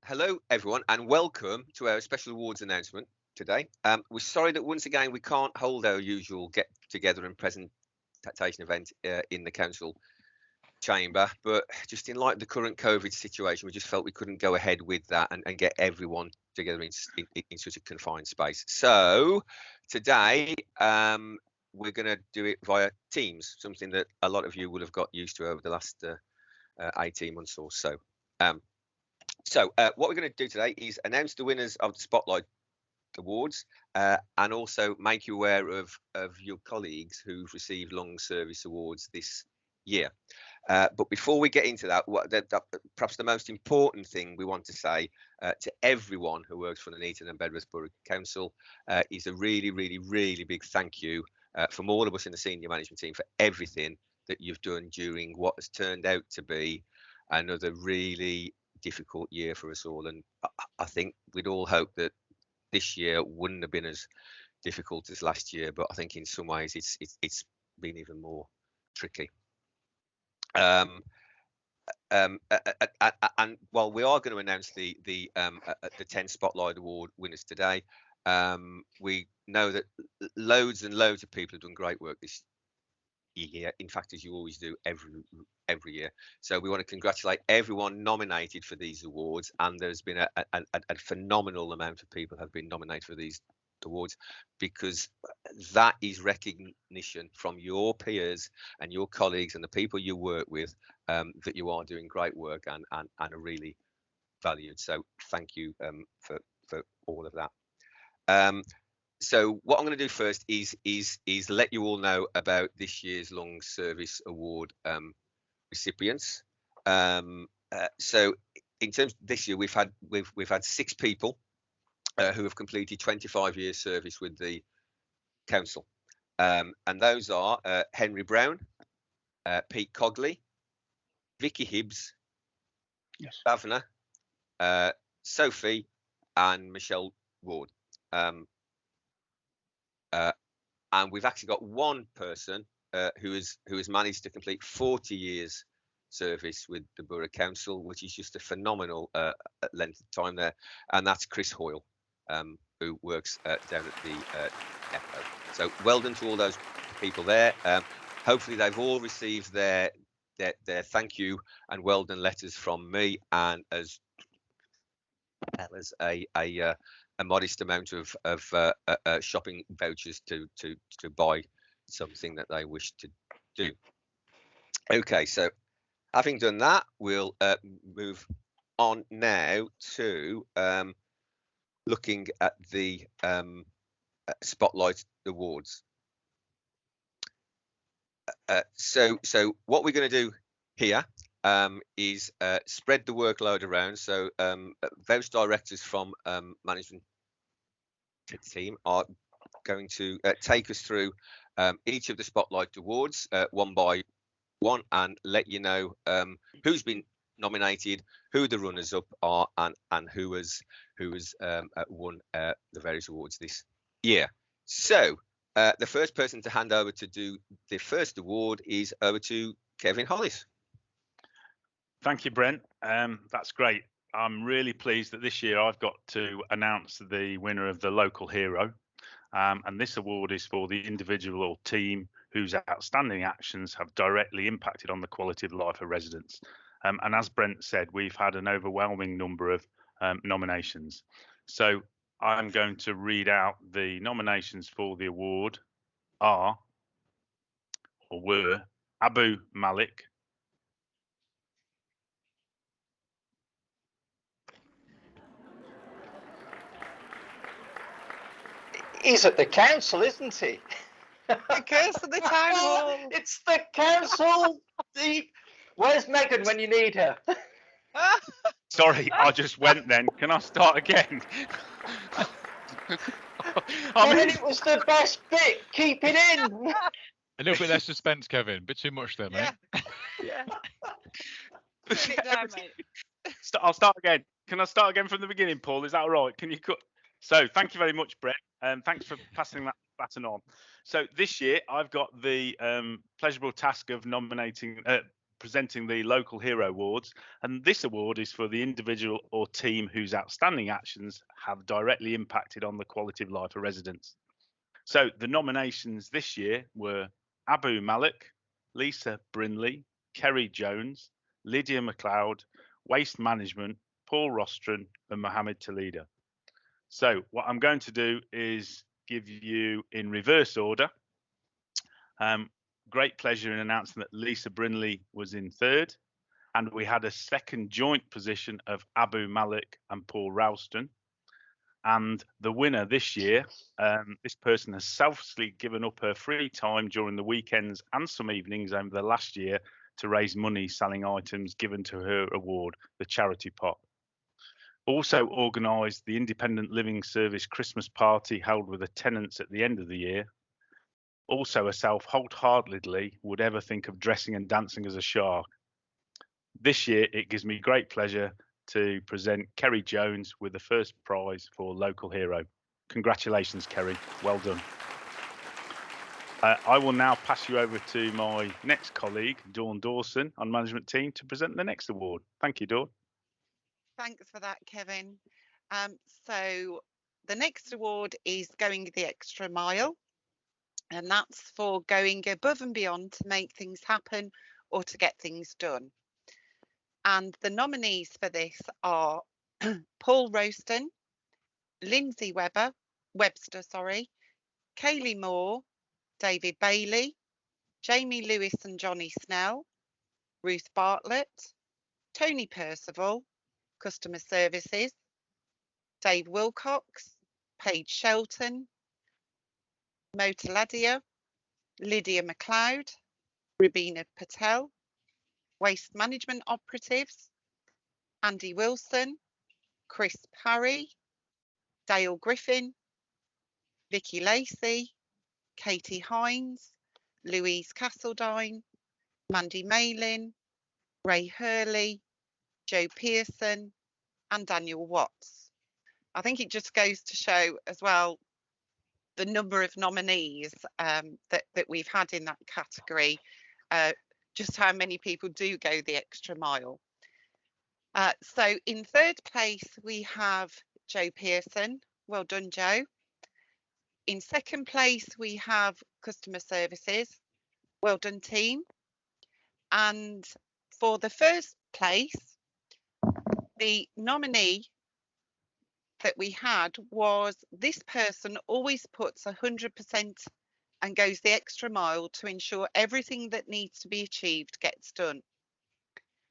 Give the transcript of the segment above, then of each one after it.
Hello, everyone, and welcome to our special awards announcement today. We're sorry that once again we can't hold our usual get together and presentation event in the council chamber, but just in light of the current COVID situation, we just felt we couldn't go ahead with that and get everyone together in such a confined space. So today we're going to do it via Teams, something that a lot of you will have got used to over the last 18 months or so. What we're going to do today is announce the winners of the Spotlight Awards and also make you aware of your colleagues who've received long service awards this year. But before we get into that, perhaps the most important thing we want to say to everyone who works for the Nuneaton and Bedworth Borough Council is a really, really, really big thank you from all of us in the senior management team for everything that you've done during what has turned out to be another really difficult year for us all. And I think we'd all hope that this year wouldn't have been as difficult as last year, but I think in some ways it's been even more tricky. And while we are going to announce the 10 Spotlight Award winners today, we know that loads and loads of people have done great work this year. In fact, as you always do every year. So we want to congratulate everyone nominated for these awards, and there's been a phenomenal amount of people have been nominated for these awards, because that is recognition from your peers and your colleagues and the people you work with that you are doing great work and are really valued. So thank you for all of that. So what I'm going to do first is let you all know about this year's Long Service Award recipients. So in terms of this year, we've had 6 people who have completed 25 years service with the council, and those are Henry Brown, Pete Cogley, Vicky Hibbs, yes, Bavner, Sophie, and Michelle Ward. And we've actually got one person who has managed to complete 40 years service with the Borough Council, which is just a phenomenal length of time there, and that's Chris Hoyle, who works down at the depot. So well done to all those people there. Hopefully they've all received their thank you and well done letters from me, and as well as a modest amount of shopping vouchers to buy something that they wish to do. Okay, so having done that, we'll move on now to looking at the Spotlight Awards. So what we're going to do here is spread the workload around. So those directors from management team are going to take us through each of the Spotlight Awards one by one and let you know who's been nominated, who the runners up are, and who has won the various awards this year. So the first person to hand over to do the first award is over to Kevin Hollis. Thank you, Brent. That's great. I'm really pleased that this year I've got to announce the winner of the Local Hero. And this award is for the individual or team whose outstanding actions have directly impacted on the quality of life of residents. And as Brent said, we've had an overwhelming number of nominations. So I'm going to read out the nominations for the award were Abu Malik, He's at the council, isn't he? The curse of the town hall. It's the council. Where's Megan when you need her? Sorry, I just went then. Can I start again? Kevin, it was the best bit. Keep it in. A little bit less suspense, Kevin. A bit too much there, mate. Yeah. Put it down, mate. I'll start again. Can I start again from the beginning, Paul? Is that all right? Can you cut? So thank you very much, Brett. Thanks for passing that baton on. So this year I've got the pleasurable task of nominating, presenting the Local Hero Awards, and this award is for the individual or team whose outstanding actions have directly impacted on the quality of life of residents. So the nominations this year were Abu Malik, Lisa Brinley, Kerry Jones, Lydia MacLeod, Waste Management, Paul Rostron, and Mohammed Toledo. So what I'm going to do is give you in reverse order. Great pleasure in announcing that Lisa Brinley was in third, and we had a second joint position of Abu Malik and Paul Ralston. And the winner this year, this person has selflessly given up her free time during the weekends and some evenings over the last year to raise money selling items given to her award, the charity pot. Also organised the Independent Living Service Christmas party held with the tenants at the end of the year. Also herself wholeheartedly would ever think of dressing and dancing as a shark. This year, it gives me great pleasure to present Kerry Jones with the first prize for Local Hero. Congratulations, Kerry. Well done. I will now pass you over to my next colleague, Dawn Dawson, on management team to present the next award. Thank you, Dawn. Thanks for that, Kevin. So the next award is Going the Extra Mile, and that's for going above and beyond to make things happen or to get things done. And the nominees for this are Paul Roston, Lindsay Webster, Kaylee Moore, David Bailey, Jamie Lewis and Johnny Snell, Ruth Bartlett, Tony Percival, Customer Services, Dave Wilcox, Paige Shelton, Mo Taladia, Lydia MacLeod, Rubina Patel, Waste Management Operatives, Andy Wilson, Chris Parry, Dale Griffin, Vicky Lacey, Katie Hines, Louise Castledine, Mandy Malin, Ray Hurley, Joe Pearson, and Daniel Watts. I think it just goes to show as well the number of nominees that we've had in that category, just how many people do go the extra mile. So in third place, we have Joe Pearson. Well done, Joe. In second place, we have Customer Services. Well done, team. And for the first place, the nominee that we had was this person always puts 100% and goes the extra mile to ensure everything that needs to be achieved gets done.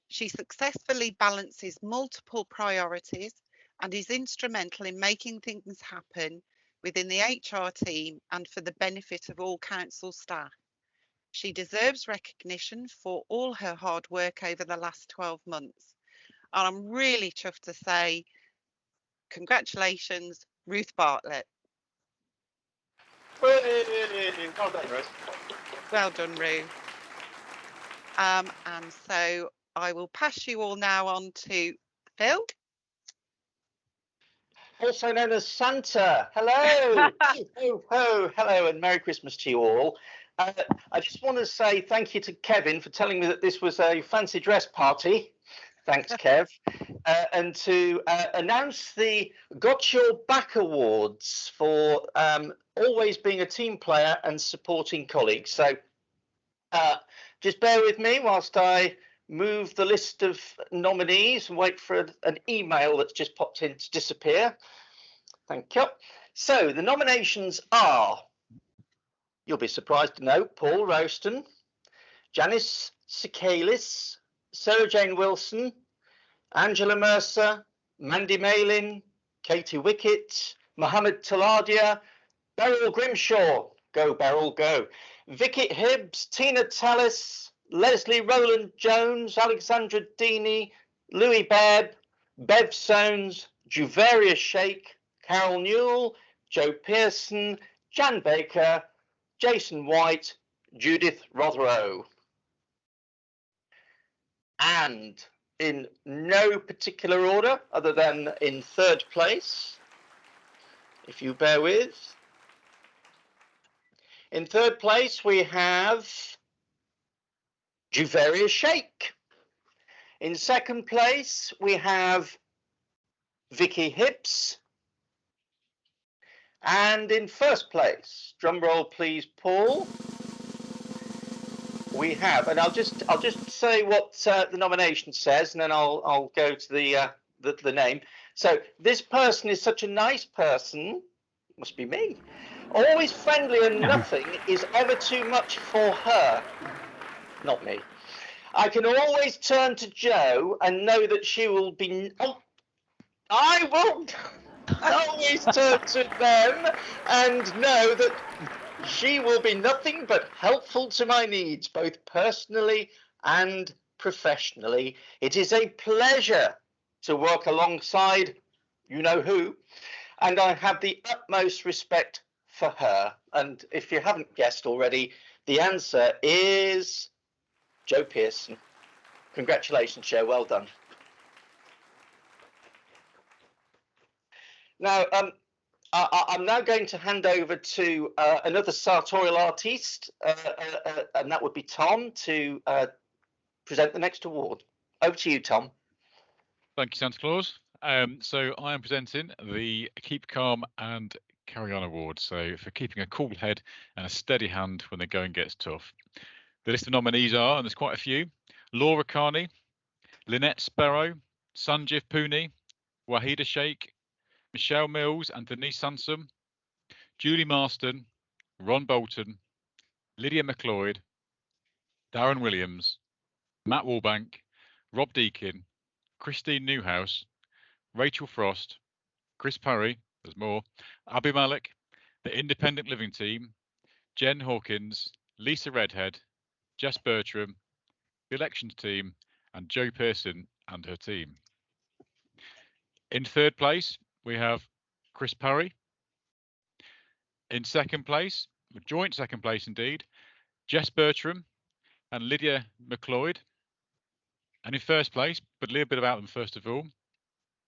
She successfully balances multiple priorities and is instrumental in making things happen within the HR team and for the benefit of all council staff. She deserves recognition for all her hard work over the last 12 months. And I'm really chuffed to say, congratulations, Ruth Bartlett. Well done, Ruth. Well done, Ruth. And so I will pass you all now on to Phil. Also known as Santa. Hello. Ho, ho, hello, and Merry Christmas to you all. I just want to say thank you to Kevin for telling me that this was a fancy dress party. Thanks, Kev. And to announce the Got Your Back Awards for always being a team player and supporting colleagues. So just bear with me whilst I move the list of nominees and wait for an email that's just popped in to disappear. Thank you. So the nominations are, you'll be surprised to know, Paul Rowston, Janice Sikalis, Sarah Jane Wilson, Angela Mercer, Mandy Malin, Katie Wickett, Mohammed Taladia, Beryl Grimshaw, go Beryl, go, Vicky Hibbs, Tina Tallis, Leslie Rowland Jones, Alexandra Deeney, Louis Babb, Bev Soanes, Juvaria Sheikh, Carol Newell, Joe Pearson, Jan Baker, Jason White, Judith Rotheroe. And in no particular order other than in third place, if you bear with. In third place, we have Juveria Shake. In second place, we have Vicky Hibbs. And in first place, drum roll please, Paul. We have, and I'll just say what the nomination says, and then I'll go to the name. So this person is such a nice person, must be me. Always friendly and nothing is ever too much for her. Not me. I can always turn to Jo and know that she will be. Oh, I will always turn to them and know that she will be nothing but helpful to my needs, both personally and professionally. It is a pleasure to work alongside you know who, and I have the utmost respect for her. And if you haven't guessed already, the answer is Jo Pearson. Congratulations, Jo. Well done. Now, I'm now going to hand over to another sartorial artiste, and that would be Tom, to present the next award. Over to you, Tom. Thank you, Santa Claus. So I am presenting the Keep Calm and Carry On Award. So for keeping a cool head and a steady hand when the going gets tough. The list of nominees are, and there's quite a few: Laura Carney, Lynette Sparrow, Sanjeev Pooney, Wahida Sheikh, Michelle Mills and Denise Sansom, Julie Marston, Ron Bolton, Lydia McLeod, Darren Williams, Matt Walbank, Rob Deakin, Christine Newhouse, Rachel Frost, Chris Parry, there's more, Abby Malik, the Independent Living Team, Jen Hawkins, Lisa Redhead, Jess Bertram, the Elections Team, and Jo Pearson and her team. In third place, we have Chris Parry. In second place, joint second place indeed, Jess Bertram and Lydia McLeod. And in first place, but a little bit about them first of all,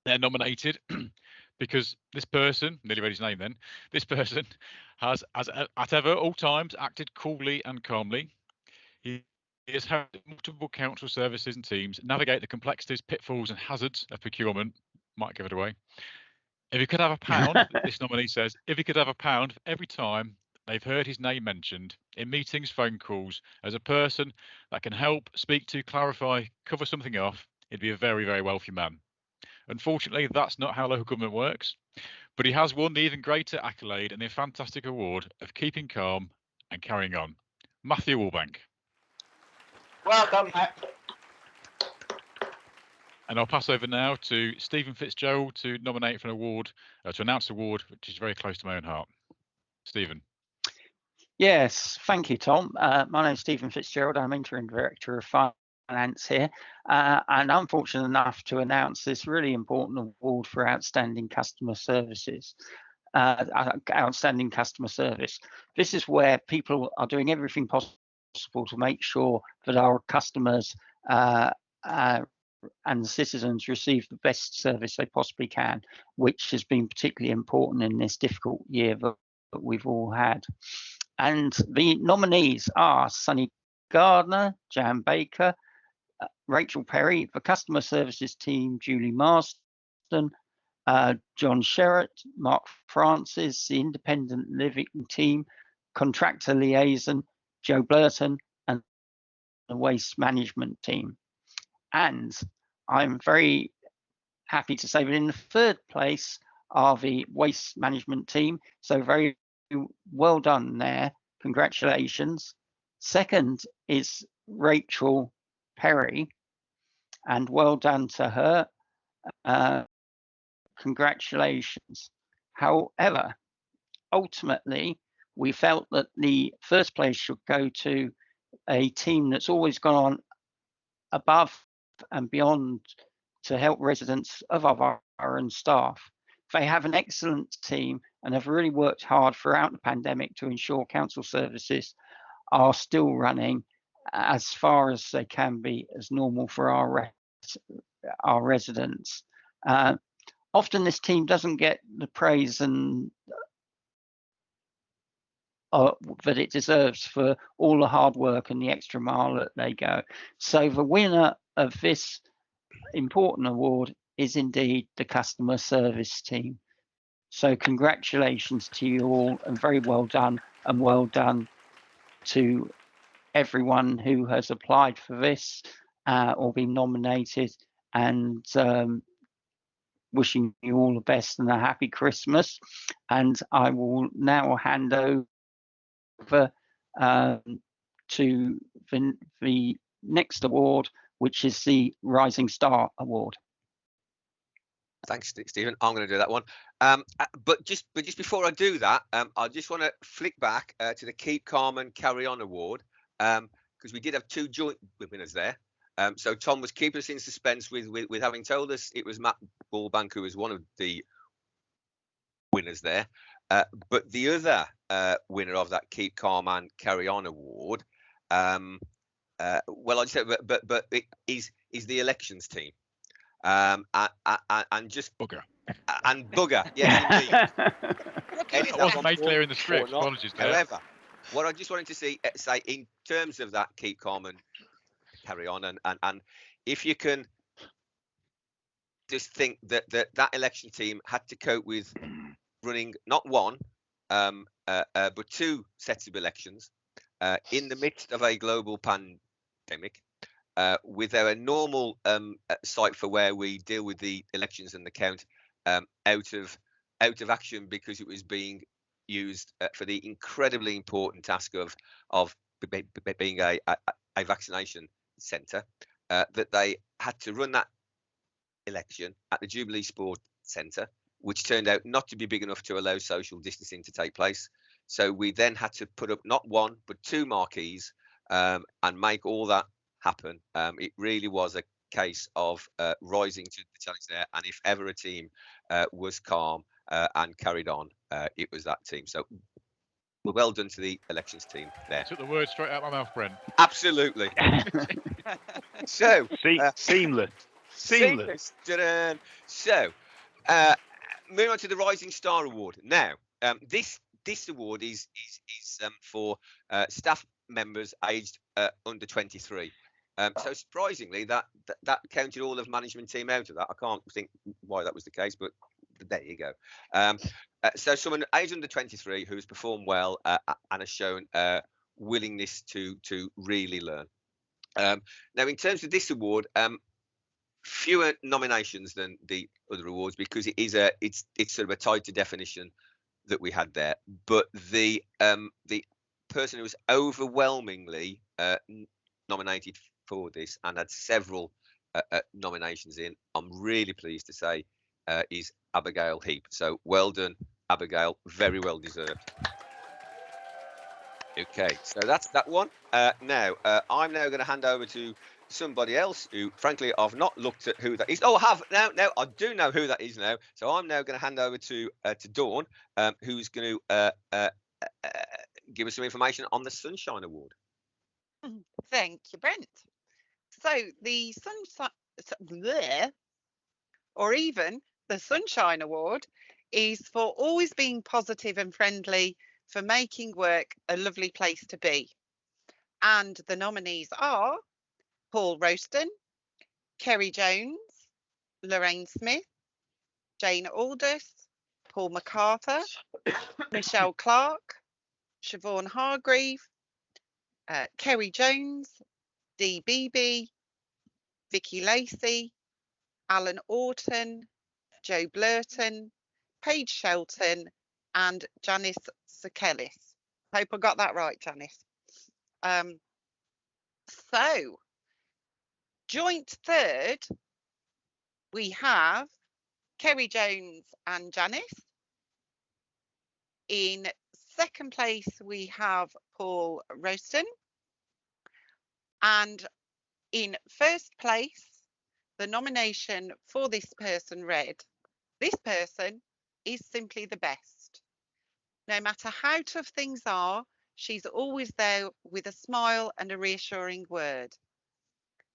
they're nominated because this person, nearly read his name then, this person has, as at ever, all times, acted coolly and calmly. He has helped multiple council services and teams navigate the complexities, pitfalls and hazards of procurement. Might give it away. If he could have a pound, this nominee says, if he could have a pound for every time they've heard his name mentioned in meetings, phone calls, as a person that can help, speak to, clarify, cover something off, he'd be a very, very wealthy man. Unfortunately, that's not how local government works, but he has won the even greater accolade and the fantastic award of keeping calm and carrying on. Matthew Walbank. Well done, Matt. And I'll pass over now to Stephen Fitzgerald to nominate for an award, to announce an award, which is very close to my own heart. Stephen. Yes, thank you, Tom. My name is Stephen Fitzgerald. I'm Interim Director of Finance here, and I'm fortunate enough to announce this really important award for outstanding customer services. Outstanding customer service. This is where people are doing everything possible to make sure that our customers and the citizens receive the best service they possibly can, which has been particularly important in this difficult year that we've all had. And the nominees are Sunny Gardner, Jan Baker, Rachel Perry, the customer services team, Julie Marston, John Sherratt, Mark Francis, the independent living team, contractor liaison, Joe Blurton, and the waste management team. And I'm very happy to say that in the third place are the waste management team. So very well done there. Congratulations. Second is Rachel Perry, and well done to her. Congratulations. However, ultimately, we felt that the first place should go to a team that's always gone on above and beyond to help residents of our borough and staff. They have an excellent team and have really worked hard throughout the pandemic to ensure council services are still running as far as they can be as normal for our residents. Often this team doesn't get the praise and that it deserves for all the hard work and the extra mile that they go. So the winner of this important award is indeed the customer service team. So congratulations to you all, and very well done to everyone who has applied for this or been nominated, and wishing you all the best and a happy Christmas. And I will now hand over to the next award, which is the Rising Star Award. Thanks, Stephen. I'm going to do that one. But just before I do that, I just want to flick back to the Keep Calm and Carry On Award, because we did have two joint winners there. So Tom was keeping us in suspense with having told us it was Matt Ballbank who was one of the winners there. But the other winner of that Keep Calm and Carry On Award, well, I just said, but it is the elections team. And just Bugger. And bugger, yes, indeed. That wasn't made clear in the script. Apologies there. However, what I just wanted to say in terms of that Keep Calm and Carry On, and if you can just think that election team had to cope with running not one but two sets of elections in the midst of a global pandemic, with our normal site for where we deal with the elections and the count out of action because it was being used for the incredibly important task of being a vaccination centre, that they had to run that election at the Jubilee Sports Centre, which turned out not to be big enough to allow social distancing to take place. So we then had to put up not one but two marquees and make all that happen. It really was a case of rising to the challenge there, and if ever a team was calm and carried on, it was that team. So well done to the elections team there. Took the words straight out of my mouth, Brent. Absolutely. So seamless. Ta-da. So moving on to the Rising Star Award. Now, this award is for staff members aged under 23. So surprisingly, that counted all of management team out of that. I can't think why that was the case, but there you go. So someone aged under 23 who's performed well and has shown willingness to really learn. Now, in terms of this award, fewer nominations than the other awards because it's sort of a tighter definition that we had there. But the person who was overwhelmingly nominated for this and had several nominations in, I'm really pleased to say, is Abigail Heap. So well done, Abigail. Very well deserved. Okay, so that's that one. Now, I'm now going to hand over to somebody else who, frankly, I've not looked at who that is. Oh, I have now. I do know who that is now. So I'm now going to hand over to Dawn, who's going to give us some information on the Sunshine Award. Thank you, Brent. So the Sunshine Award is for always being positive and friendly, for making work a lovely place to be. And the nominees are Paul Rowston, Kerry Jones, Lorraine Smith, Jane Aldous, Paul MacArthur, Michelle Clark, Siobhan Hargreave, Kerry Jones, Dee Beebe, Vicky Lacey, Alan Orton, Joe Blurton, Paige Shelton, and Janice Sekelis. Hope I got that right, Janice. So, joint third, we have Kerry Jones and Janice. In second place, we have Paul Rowston. And in first place, the nomination for this person read, "This person is simply the best. No matter how tough things are, she's always there with a smile and a reassuring word.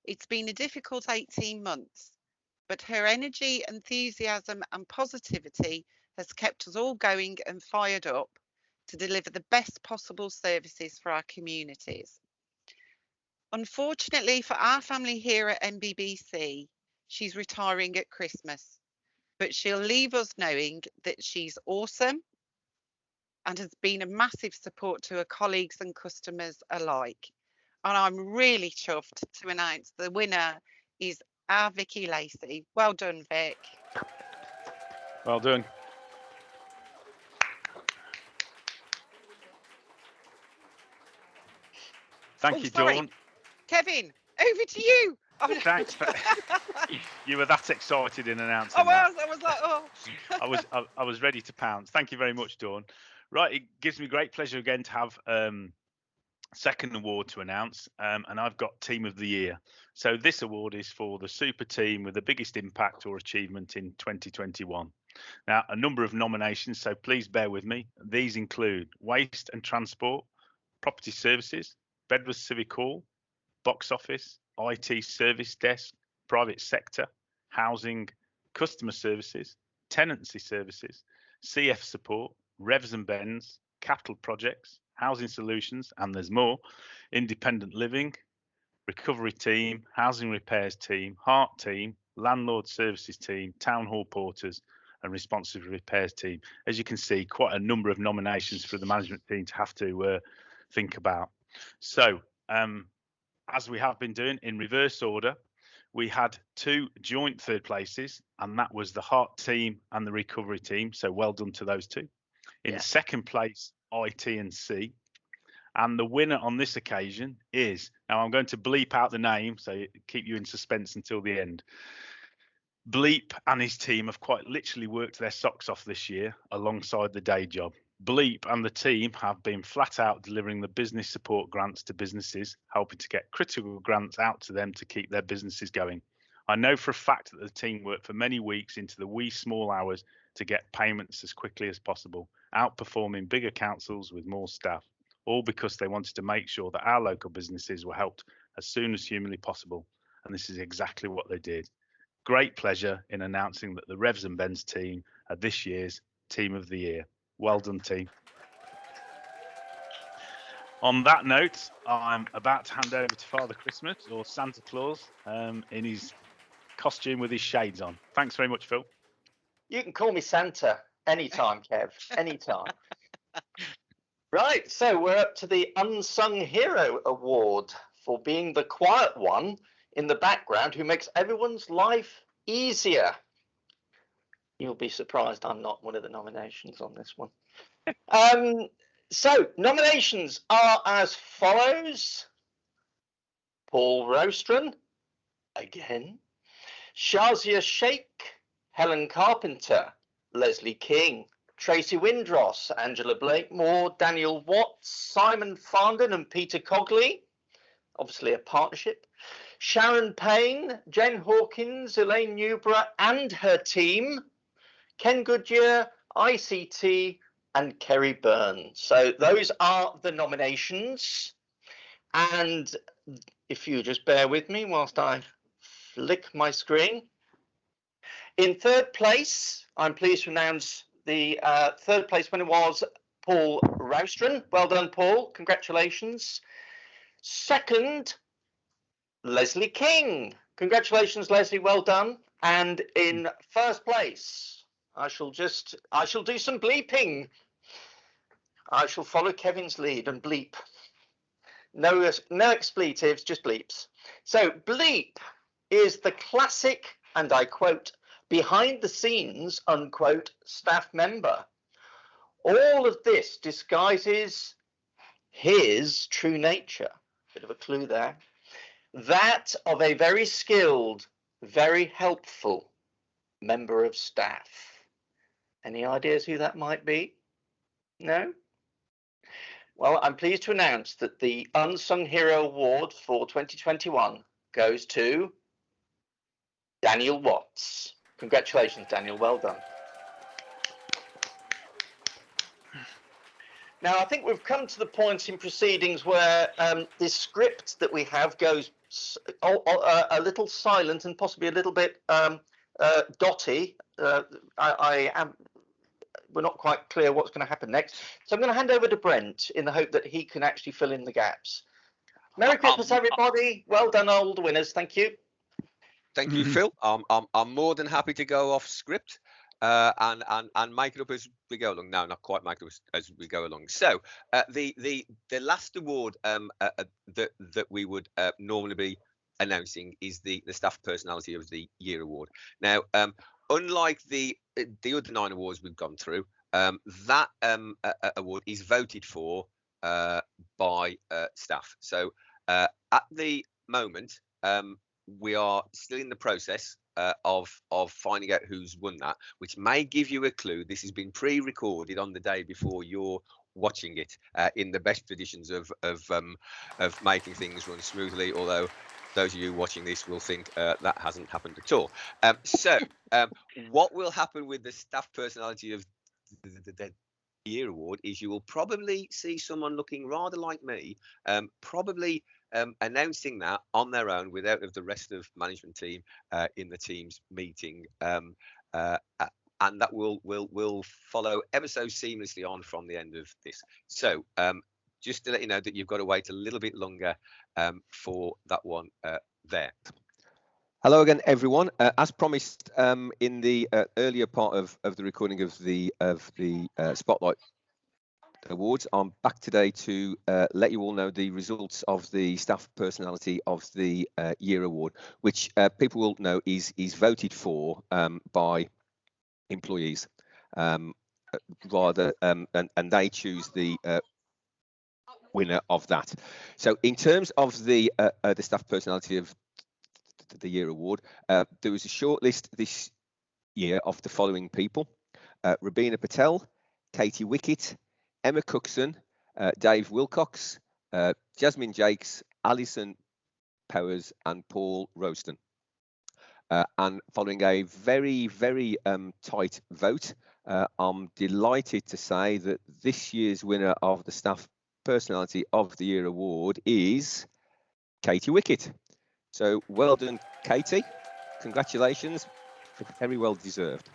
It's been a difficult 18 months, but her energy, enthusiasm and positivity has kept us all going and fired up, to deliver the best possible services for our communities. Unfortunately for our family here at MBBC, she's retiring at Christmas, but she'll leave us knowing that she's awesome and has been a massive support to her colleagues and customers alike. And I'm really chuffed to announce the winner is our Vicky Lacey. Well done, Vic. Well done. Thank you, sorry. Dawn. Kevin, over to you. Thanks. You were that excited in announcing I was like, oh. I was ready to pounce. Thank you very much, Dawn. Right, it gives me great pleasure again to have second award to announce, and I've got Team of the Year. So this award is for the super team with the biggest impact or achievement in 2021. Now, a number of nominations, so please bear with me. These include Waste and Transport, Property Services, Bedworth Civic Hall, Box Office, IT Service Desk, Private Sector, Housing, Customer Services, Tenancy Services, CF Support, Revs and Bends, Capital Projects, Housing Solutions, and there's more, Independent Living, Recovery Team, Housing Repairs Team, Heart Team, Landlord Services Team, Town Hall Porters, and Responsive Repairs Team. As you can see, quite a number of nominations for the management team to have to think about. So, as we have been doing in reverse order, we had 2 joint third places, and that was the Heart Team and the Recovery Team. So well done to those 2. In second place, IT and C. And the winner on this occasion is, now I'm going to bleep out the name, so keep you in suspense until the end. Bleep and his team have quite literally worked their socks off this year alongside the day job. Bleep and the team have been flat out delivering the business support grants to businesses, helping to get critical grants out to them to keep their businesses going. I know for a fact that the team worked for many weeks into the wee small hours to get payments as quickly as possible, outperforming bigger councils with more staff, all because they wanted to make sure that our local businesses were helped as soon as humanly possible. And this is exactly what they did. Great pleasure in announcing that the Revs and Bends team are this year's Team of the Year. Well done, team. On that note, I'm about to hand over to Father Christmas, or Santa Claus, in his costume with his shades on. Thanks very much, Phil. You can call me Santa anytime, Kev, anytime. Right, so we're up to the Unsung Hero Award for being the quiet one in the background who makes everyone's life easier. You'll be surprised I'm not one of the nominations on this one. So nominations are as follows: Paul Rostron, again, Shazia Sheikh, Helen Carpenter, Leslie King, Tracy Windross, Angela Blakemore, Daniel Watts, Simon Farndon and Peter Cogley, obviously a partnership, Sharon Payne, Jen Hawkins, Elaine Newborough and her team, Ken Goodyear, ICT and Kerry Byrne. So those are the nominations. And if you just bear with me whilst I flick my screen. In third place, I'm pleased to announce the third place winner was Paul Rostron. Well done, Paul. Congratulations. Second, Leslie King. Congratulations, Leslie. Well done. And in first place, I shall do some bleeping. I shall follow Kevin's lead and bleep. No expletives, just bleeps. So bleep is the classic, and I quote, behind the scenes, unquote, staff member. All of this disguises his true nature. Bit of a clue there. That of a very skilled, very helpful member of staff. Any ideas who that might be? No? Well, I'm pleased to announce that the Unsung Hero Award for 2021 goes to Daniel Watts. Congratulations, Daniel. Well done. Now, I think we've come to the point in proceedings where this script that we have goes a little silent and possibly a little bit dotty. I am we're not quite clear what's going to happen next. So I'm going to hand over to Brent in the hope that he can actually fill in the gaps. Merry Christmas, everybody. Well done, all the winners. Thank you. Thank you, Phil. I'm more than happy to go off script and make it up as we go along. No, not quite make it up as we go along. So the last award that we would normally be announcing is the Staff Personality of the Year award. Now, unlike the other 9 awards we've gone through, that award is voted for by staff. So at the moment, we are still in the process of finding out who's won that, which may give you a clue. This has been pre-recorded on the day before you're watching it, in the best traditions of making things run smoothly. Although those of you watching this will think that hasn't happened at all. So what will happen with the Staff Personality of the Year award is you will probably see someone looking rather like me, probably announcing that on their own without the rest of management team in the team's meeting, and that will follow ever so seamlessly on from the end of this. So just to let you know that you've got to wait a little bit longer for that one there. Hello again, everyone. As promised in the earlier part of the recording of the Spotlight Awards, I'm back today to let you all know the results of the Staff Personality of the Year award, which people will know is voted for by employees, rather, and they choose the winner of that. So, in terms of the Staff Personality of the Year award, there was a short list this year of the following people: Rabina Patel, Katie Wickett, Emma Cookson, Dave Wilcox, Jasmine Jakes, Alison Powers, and Paul Rowston. And following a very, very tight vote, I'm delighted to say that this year's winner of the Staff Personality of the Year award is Katie Wickett. So well done, Katie. Congratulations. Very well deserved.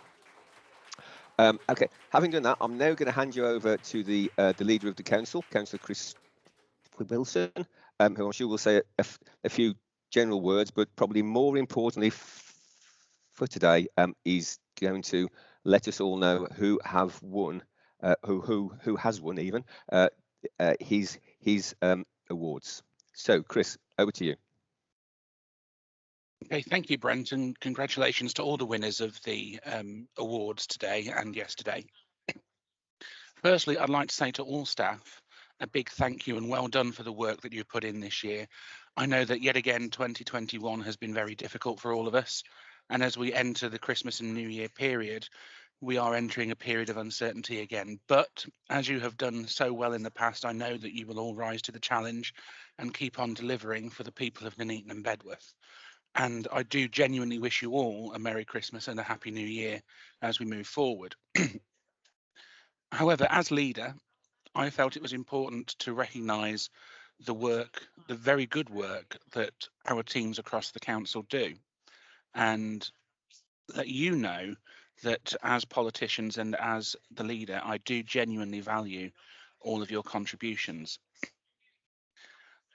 Okay, having done that, I'm now going to hand you over to the leader of the council, Councillor Chris Wilson, who I'm sure will say a few general words, but probably more importantly for today, is going to let us all know who have won, who has won even his awards. So, Chris, over to you. Okay, thank you, Brent, and congratulations to all the winners of the awards today and yesterday. Firstly, I'd like to say to all staff a big thank you and well done for the work that you've put in this year. I know that yet again 2021 has been very difficult for all of us, and as we enter the Christmas and New Year period, we are entering a period of uncertainty again. But as you have done so well in the past, I know that you will all rise to the challenge and keep on delivering for the people of Nuneaton and Bedworth. And I do genuinely wish you all a Merry Christmas and a Happy New Year as we move forward. However, as leader, I felt it was important to recognise the work, the very good work that our teams across the council do, and let you know that as politicians and as the leader, I do genuinely value all of your contributions.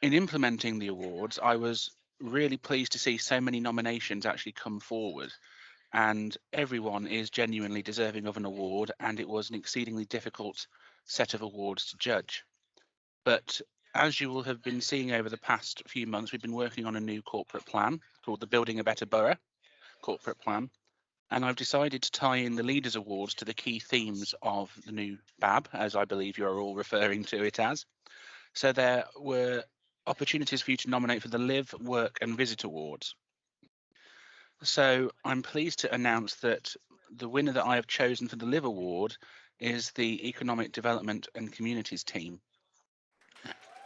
In implementing the awards, I was really pleased to see so many nominations actually come forward, and everyone is genuinely deserving of an award, and it was an exceedingly difficult set of awards to judge. But as you will have been seeing over the past few months, we've been working on a new corporate plan called the Building a Better Borough corporate plan, and I've decided to tie in the Leaders Awards to the key themes of the new BAB, as I believe you're all referring to it as. So there were opportunities for you to nominate for the Live, Work and Visit Awards. So I'm pleased to announce that the winner that I have chosen for the Live Award is the Economic Development and Communities team.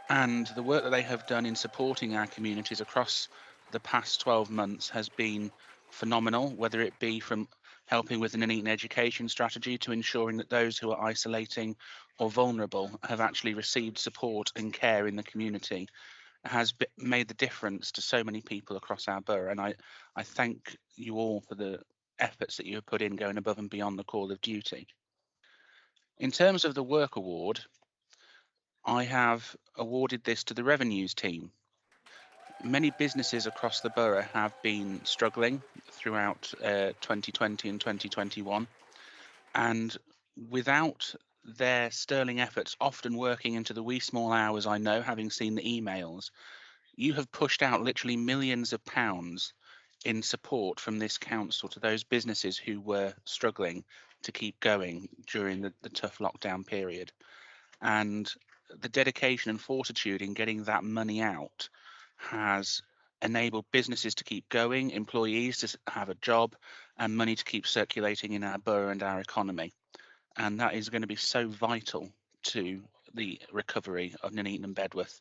And the work that they have done in supporting our communities across the past 12 months has been phenomenal, whether it be from helping with an Nuneaton education strategy to ensuring that those who are isolating or vulnerable have actually received support and care in the community, has made the difference to so many people across our borough. And I thank you all for the efforts that you have put in going above and beyond the call of duty. In terms of the Work Award, I have awarded this to the Revenues team. Many businesses across the borough have been struggling throughout 2020 and 2021, and without their sterling efforts, often working into the wee small hours, I know, having seen the emails, you have pushed out literally millions of pounds in support from this council to those businesses who were struggling to keep going during the tough lockdown period. And the dedication and fortitude in getting that money out has enabled businesses to keep going, employees to have a job, and money to keep circulating in our borough and our economy. And that is going to be so vital to the recovery of Nuneaton and Bedworth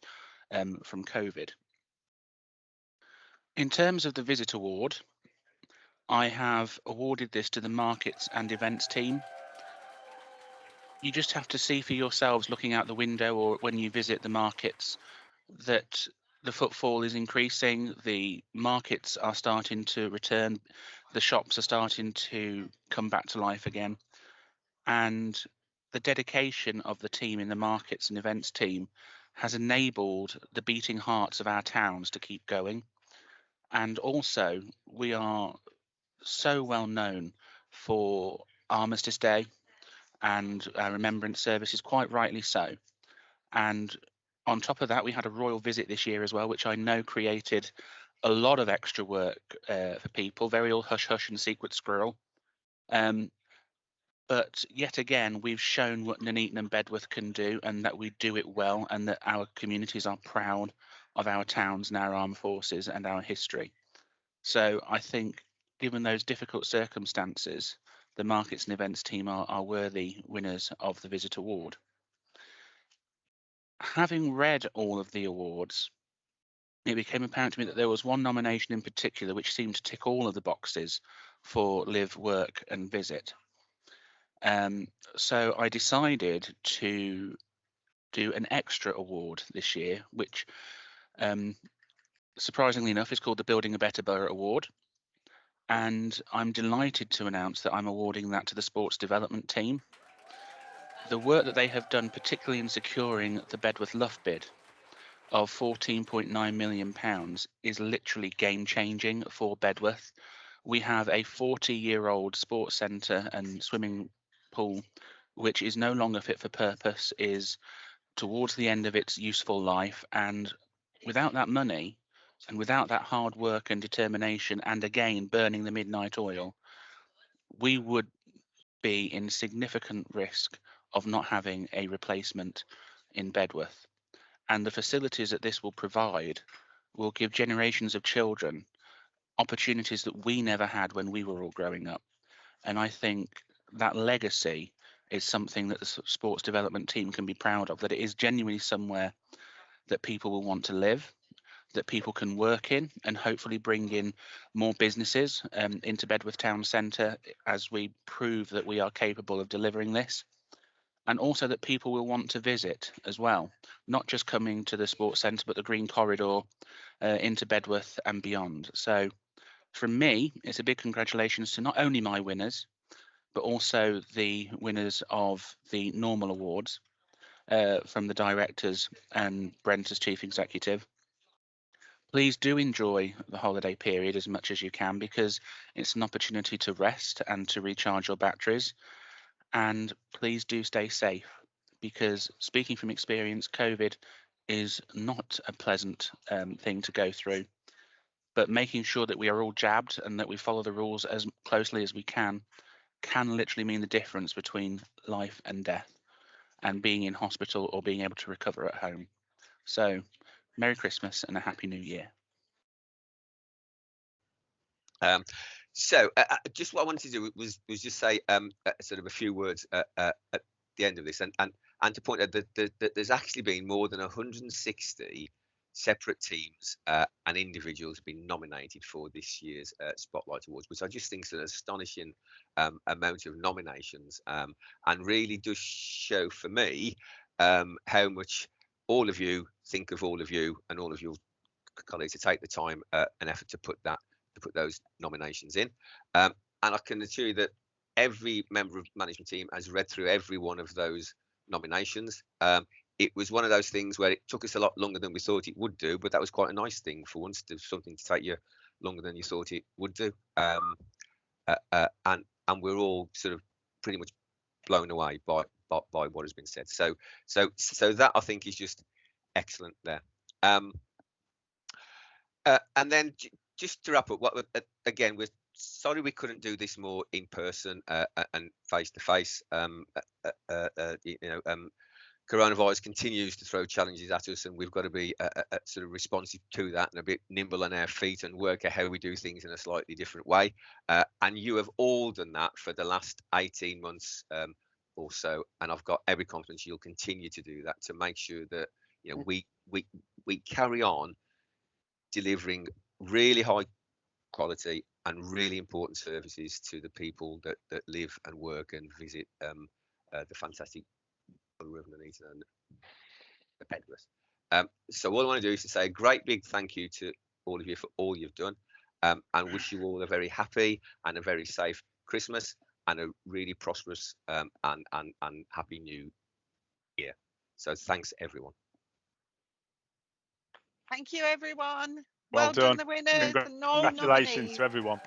from COVID. In terms of the Visit Award, I have awarded this to the Markets and Events team. You just have to see for yourselves, looking out the window or when you visit the markets, that the footfall is increasing, the markets are starting to return, the shops are starting to come back to life again, and the dedication of the team in the Markets and Events team has enabled the beating hearts of our towns to keep going. And also, we are so well known for Armistice Day and our remembrance services, quite rightly so. And on top of that, we had a royal visit this year as well, which I know created a lot of extra work for people, very all hush hush and secret squirrel. But yet again, we've shown what Nuneaton and Bedworth can do, and that we do it well, and that our communities are proud of our towns and our armed forces and our history. So I think, given those difficult circumstances, the Markets and Events team are worthy winners of the Visit Award. Having read all of the awards, it became apparent to me that there was one nomination in particular which seemed to tick all of the boxes for Live, Work and Visit. So I decided to do an extra award this year, which surprisingly enough is called the Building a Better Borough Award. And I'm delighted to announce that I'm awarding that to the Sports Development team. The work that they have done, particularly in securing the Bedworth Luff bid of £14.9 million, is literally game-changing for Bedworth. We have a 40-year-old sports centre and swimming pool which is no longer fit for purpose, is towards the end of its useful life, and without that money and without that hard work and determination, and again burning the midnight oil, we would be in significant risk of not having a replacement in Bedworth. And the facilities that this will provide will give generations of children opportunities that we never had when we were all growing up. And I think that legacy is something that the sports development team can be proud of, that it is genuinely somewhere that people will want to live, that people can work in, and hopefully bring in more businesses into Bedworth Town Centre as we prove that we are capable of delivering this. And also that people will want to visit as well, not just coming to the sports centre, but the Green Corridor into Bedworth and beyond. So from me, it's a big congratulations to not only my winners, but also the winners of the normal awards from the directors and Brent as Chief Executive. Please do enjoy the holiday period as much as you can, because it's an opportunity to rest and to recharge your batteries. And please do stay safe, because speaking from experience, COVID is not a pleasant thing to go through. But making sure that we are all jabbed and that we follow the rules as closely as we can literally mean the difference between life and death, and being in hospital or being able to recover at home. So, Merry Christmas and a Happy New Year. Just what I wanted to do was just say sort of a few words at the end of this, and to point out that there's actually been more than 160 separate teams and individuals been nominated for this year's Spotlight Awards, which I just think is an astonishing amount of nominations, and really does show for me how much all of you think of all of you and all of your colleagues to take the time and effort to put those nominations in. And I can assure you that every member of management team has read through every one of those nominations. It was one of those things where it took us a lot longer than we thought it would do, but that was quite a nice thing for once, to something to take you longer than you thought it would do. And we're all sort of pretty much blown away by what has been said. So that, I think, is just excellent there. And then just to wrap up, again, we're sorry we couldn't do this more in person and face to face. Coronavirus continues to throw challenges at us, and we've got to be sort of responsive to that and a bit nimble on our feet and work out how we do things in a slightly different way. And you have all done that for the last 18 months or so, and I've got every confidence you'll continue to do that to make sure that we carry on delivering really high quality and really important services to the people that live and work and visit the fantastic Borough of Nuneaton and the Bedworth. So all I want to do is to say a great big thank you to all of you for all you've done, and wish you all a very happy and a very safe Christmas and a really prosperous and happy new year. So thanks, everyone. Thank you, everyone. Well done. The winners and all Congratulations nominees. to everyone.